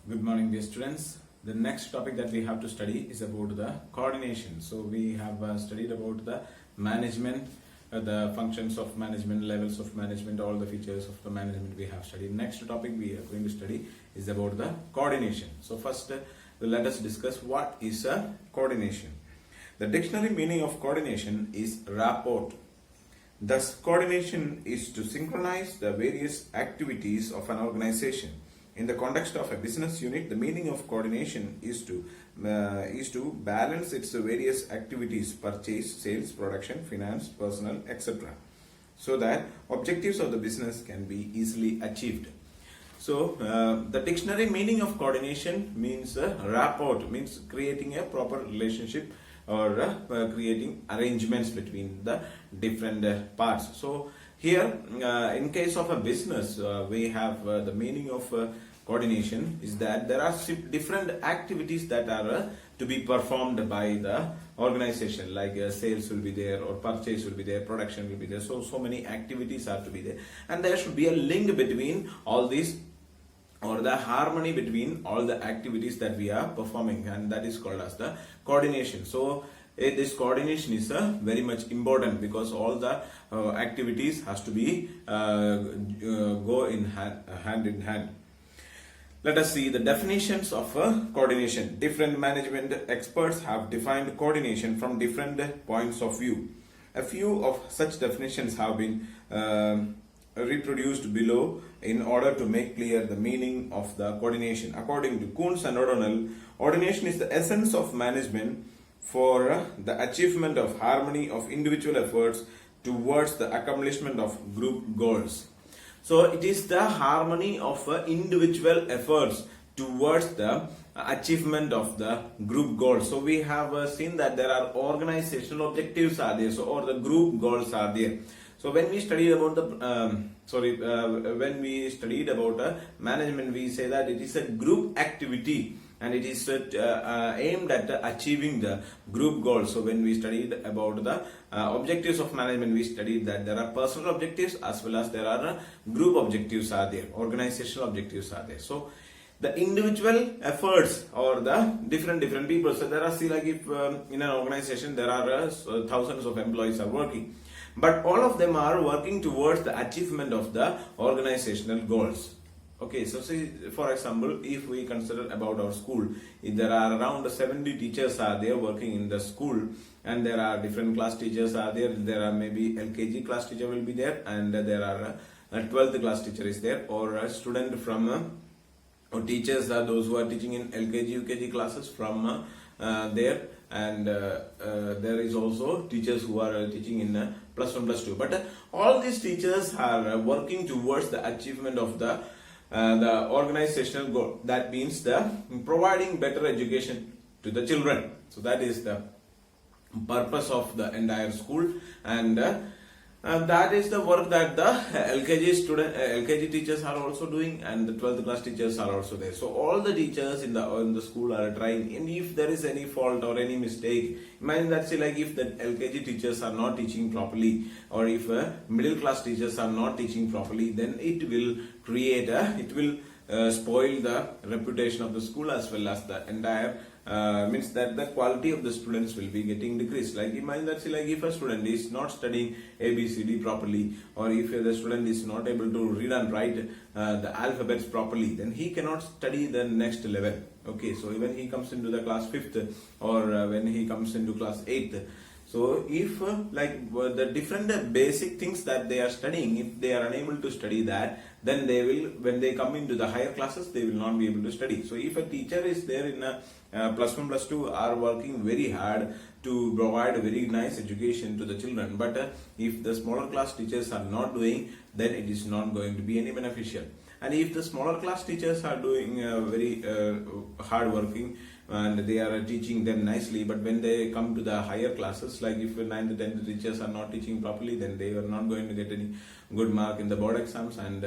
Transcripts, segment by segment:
Good morning, dear students. The next topic that we have to study is about the coordination. So we have studied about the management, the functions of management, levels of management, all the features of the management we have studied. Next topic we are going to study is about the coordination. So first, let us discuss what is coordination. The dictionary meaning of coordination is rapport. Thus, coordination is to synchronize the various activities of an organization. In the context of a business unit, the meaning of coordination is to balance its various activities: purchase, sales, production, finance, personnel, etc., so that objectives of the business can be easily achieved. So, the dictionary meaning of coordination means rapport, means creating a proper relationship or creating arrangements between the different parts. So, here, in case of a business, we have the meaning of coordination is that there are different activities that are to be performed by the organization, like sales will be there, or purchase will be there, production will be there. So many activities are to be there, and there should be a link between all these, or the harmony between all the activities that we are performing, and that is called as the coordination. So this coordination is very much important, because all the activities has to be go in hand in hand. Let us see the definitions of coordination. Different management experts have defined coordination from different points of view. A few of such definitions have been reproduced below in order to make clear the meaning of the coordination. According to Kuntz and O'Donnell, coordination is the essence of management for the achievement of harmony of individual efforts towards the accomplishment of group goals. So it is the harmony of individual efforts towards the achievement of the group goals. So we have seen that there are organizational objectives are there, so or the group goals are there. So when we studied about the when we studied about management, we say that it is a group activity, and it is aimed at achieving the group goals. So when we studied about the objectives of management, we studied that there are personal objectives as well as there are group objectives are there, organizational objectives are there. So the individual efforts or the different people. So there are, see, like if in an organization there are thousands of employees are working, but all of them are working towards the achievement of the organizational goals. Okay, so see, for example, if we consider about our school, if there are around 70 teachers are there working in the school, and there are different class teachers are there. There are maybe LKG class teacher will be there, and there are a 12th class teacher is there, or a student from or teachers are those who are teaching in LKG, UKG classes from there, and there is also teachers who are teaching in plus 1, plus 2. But all these teachers are working towards the achievement of the organizational goal. That means the providing better education to the children. So that is the purpose of the entire school, and that is the work that the LKG teachers are also doing, and the 12th class teachers are also there. So all the teachers in the school are trying, and if there is any fault or any mistake, imagine that, say, like if the LKG teachers are not teaching properly, or if middle class teachers are not teaching properly, then it will create spoil the reputation of the school, as well as the entire means that the quality of the students will be getting decreased. Like imagine that, say, like if a student is not studying ABCD properly, or if the student is not able to read and write the alphabets properly, then he cannot study the next level. Okay, so when he comes into the class 5th, or when he comes into class 8th, so if the different basic things that they are studying, if they are unable to study that, then they will, when they come into the higher classes, they will not be able to study. So if a teacher is there in a plus 1, plus 2 are working very hard to provide a very nice education to the children, but if the smaller class teachers are not doing, then it is not going to be any beneficial. And if the smaller class teachers are doing very hard working, and they are teaching them nicely, but when they come to the higher classes, like if 9th, 10th teachers are not teaching properly, then they are not going to get any good mark in the board exams, and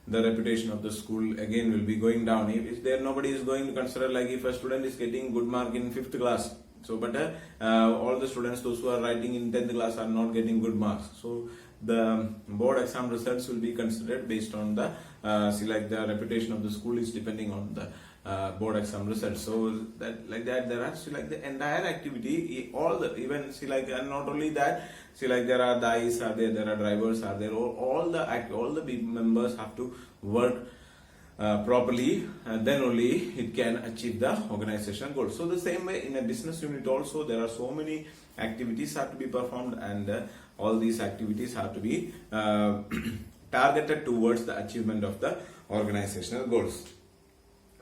the reputation of the school again will be going down. If there, nobody is going to consider, like if a student is getting good mark in 5th class, so but all the students, those who are writing in 10th class, are not getting good marks. So the board exam results will be considered based on the see, like the reputation of the school is depending on the board exam results. So that like that there are, see, like the entire activity, all the even, see, like, and not only that, see, like there are guys are there are drivers are there, all the members have to work properly, and then only it can achieve the organizational goal. So the same way in a business unit also, there are so many activities have to be performed, and all these activities have to be targeted towards the achievement of the organizational goals.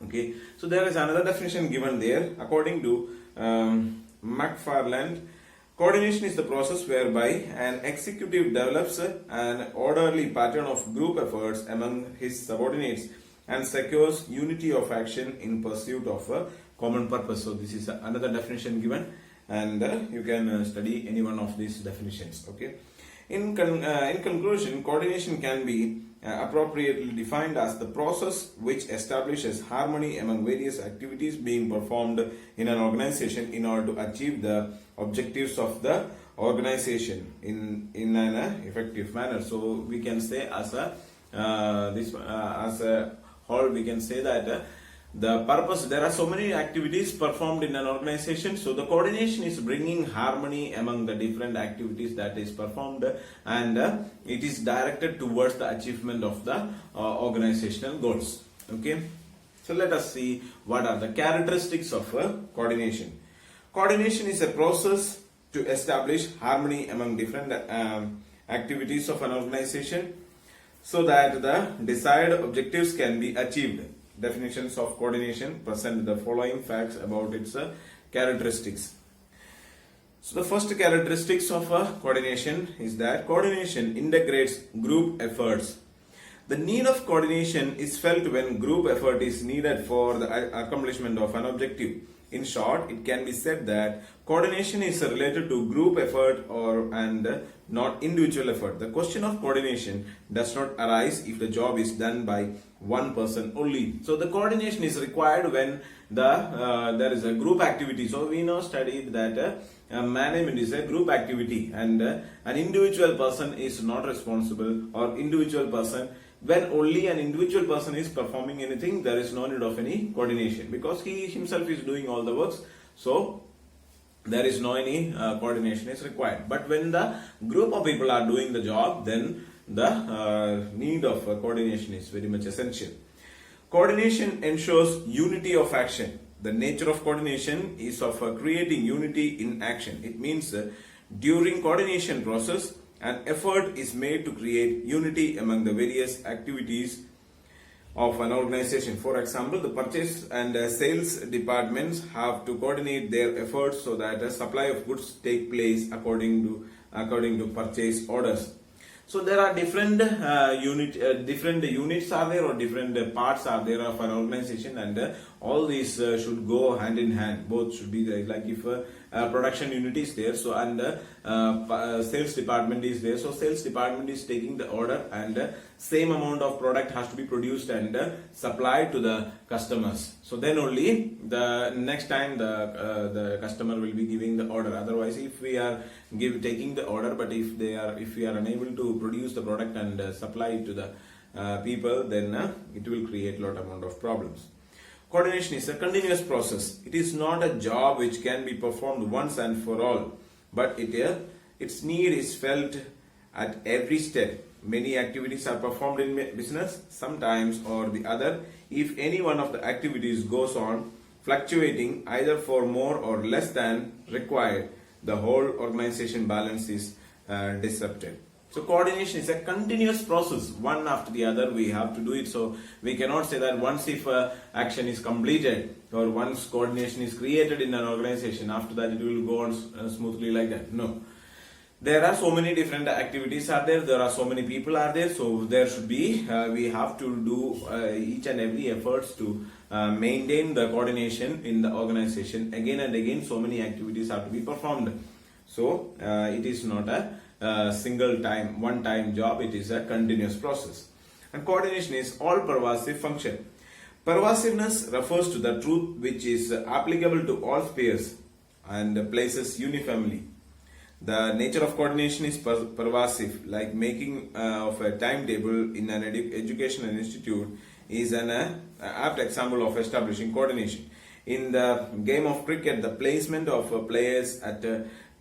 Okay, so there is another definition given there. According to McFarland, coordination is the process whereby an executive develops an orderly pattern of group efforts among his subordinates and secures unity of action in pursuit of a common purpose. So this is another definition given, and you can study any one of these definitions. Okay. In conclusion, coordination can be appropriately defined as the process which establishes harmony among various activities being performed in an organization in order to achieve the objectives of the organization in an effective manner. So we can say as a whole, we can say that the purpose, there are so many activities performed in an organization, so the coordination is bringing harmony among the different activities that is performed, and it is directed towards the achievement of the organizational goals. Okay, so let us see what are the characteristics of coordination. Coordination is a process to establish harmony among different activities of an organization so that the desired objectives can be achieved. Definitions of coordination present the following facts about its characteristics. So the first characteristics of coordination is that coordination integrates group efforts. The need of coordination is felt when group effort is needed for the accomplishment of an objective. In short, it can be said that coordination is related to group effort and not individual effort. The question of coordination does not arise if the job is done by one person only. So the coordination is required when there is a group activity. So we know studied that management is a group activity, and an individual person is not responsible, or individual person, when only an individual person is performing anything, there is no need of any coordination because he himself is doing all the works. So there is no any coordination is required. But when the group of people are doing the job, then the need of coordination is very much essential. Coordination ensures unity of action. The nature of coordination is of creating unity in action. It means during coordination process, an effort is made to create unity among the various activities of an organization. For example, the purchase and sales departments have to coordinate their efforts so that a supply of goods take place according to purchase orders. So there are different units are there, or different parts are there of an organization, and all these should go hand in hand. Both should be there. Like if production unit is there, so and sales department is there, so sales department is taking the order, and same amount of product has to be produced and supplied to the customers. So then only the next time the customer will be giving the order. Otherwise, if we are taking the order, but if we are unable to produce the product and supply it to the people, then it will create a lot amount of problems. Coordination is a continuous process. It is not a job which can be performed once and for all, but its need is felt at every step. Many activities are performed in business, sometimes or the other. If any one of the activities goes on fluctuating either for more or less than required, the whole organization balance is disrupted. So coordination is a continuous process, one after the other we have to do it. So we cannot say that once if action is completed or once coordination is created in an organization, after that it will go on smoothly like that. No. There are so many different activities are there, there are so many people are there, so there should be, we have to do each and every efforts to maintain the coordination in the organization. Again and again, so many activities have to be performed. So it is not a single time, one time job, it is a continuous process. And coordination is all pervasive function. Pervasiveness refers to the truth which is applicable to all spheres and places uniformly. The nature of coordination is pervasive, like making of a timetable in an educational institute is an apt example of establishing coordination. In the game of cricket, the placement of players at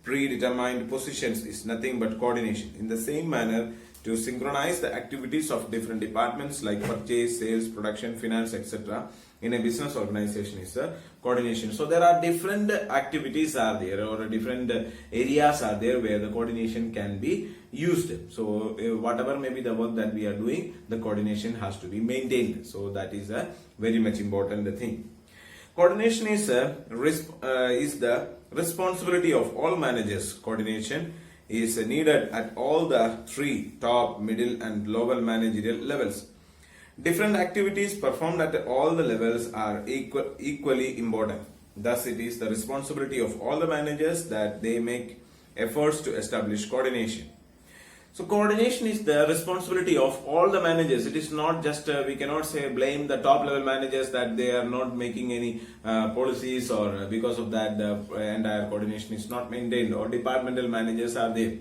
predetermined positions is nothing but coordination. In the same manner, to synchronize the activities of different departments like purchase, sales, production, finance, etc. in a business organization is coordination. So there are different activities are there, or different areas are there where the coordination can be used. So whatever may be the work that we are doing, the coordination has to be maintained. So that is a very much important thing. Coordination is the responsibility of all managers. Coordination is needed at all the three top, middle and lower managerial levels. Different activities performed at all the levels are equally important. Thus, it is the responsibility of all the managers that they make efforts to establish coordination. So coordination is the responsibility of all the managers. It is not just, we cannot say blame the top level managers that they are not making any policies, or because of that the entire coordination is not maintained, or departmental managers are there,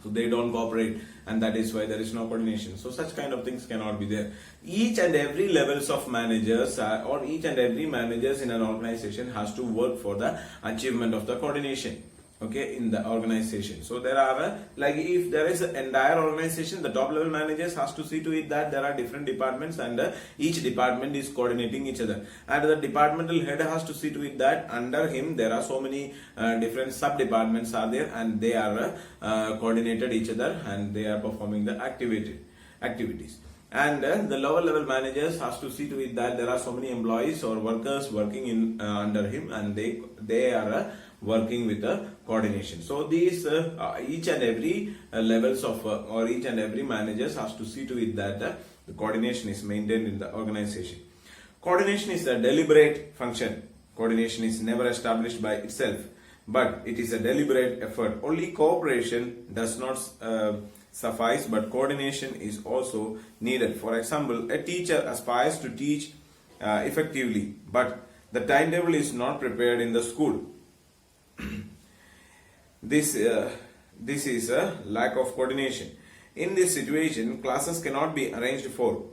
so they don't cooperate, and that is why there is no coordination. So such kind of things cannot be there. Each and every levels of managers or each and every managers in an organization has to work for the achievement of the coordination, okay, in the organization. So there are like if there is an entire organization, the top level managers has to see to it that there are different departments and each department is coordinating each other, and the departmental head has to see to it that under him there are so many different sub departments are there, and they are coordinated each other, and they are performing the activities. And the lower level managers has to see to it that there are so many employees or workers working in under him, and they are working with the coordination. So these each and every levels of or each and every managers has to see to it that the coordination is maintained in the organization. Coordination is a deliberate function. Coordination is never established by itself, but it is a deliberate effort. Only cooperation does not suffice, but coordination is also needed. For example, a teacher aspires to teach effectively, but the timetable is not prepared in the school. This is a lack of coordination. In this situation, classes cannot be arranged for.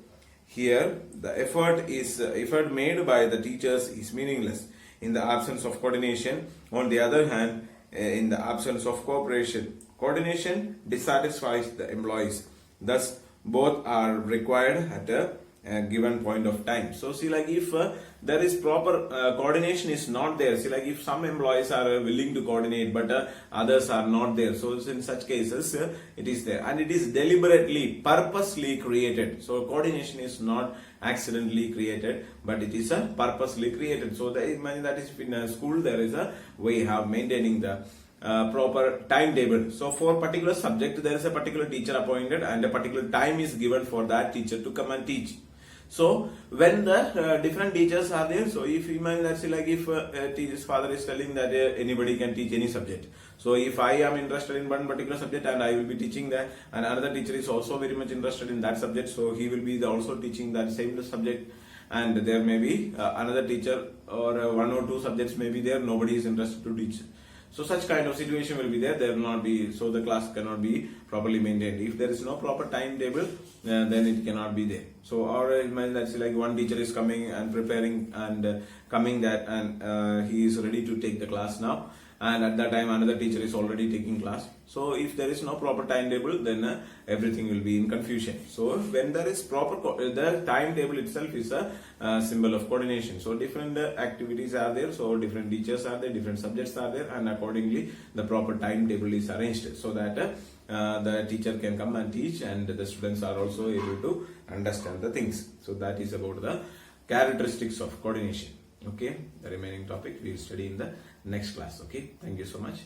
Here, the effort made by the teachers is meaningless in the absence of coordination. On the other hand, in the absence of cooperation, coordination dissatisfies the employees. Thus, both are required at a given point of time. So see, like if there is proper coordination is not there, see, like if some employees are willing to coordinate but others are not there, so in such cases it is there, and it is deliberately, purposely created. So coordination is not accidentally created, but it is purposely created. So that is in a school there is a way of maintaining the proper timetable. So for particular subject there is a particular teacher appointed, and a particular time is given for that teacher to come and teach. So when the different teachers are there, so if imagine that, say, like if teacher's father is telling that anybody can teach any subject. So if I am interested in one particular subject and I will be teaching that, and another teacher is also very much interested in that subject, so he will be also teaching that same subject, and there may be another teacher or one or two subjects may be there, nobody is interested to teach. So such kind of situation will be there. There will not be, so the class cannot be properly maintained. If there is no proper timetable, then it cannot be there. So or imagine that, say, like one teacher is coming and preparing and coming that, and he is ready to take the class now, and at that time another teacher is already taking class. So if there is no proper timetable, then everything will be in confusion. So when there is proper the timetable itself is a symbol of coordination. So different activities are there, so different teachers are there, different subjects are there, and accordingly the proper timetable is arranged so that the teacher can come and teach, and the students are also able to understand the things. So that is about the characteristics of coordination. Okay, the remaining topic we will study in the next class. Okay, thank you so much.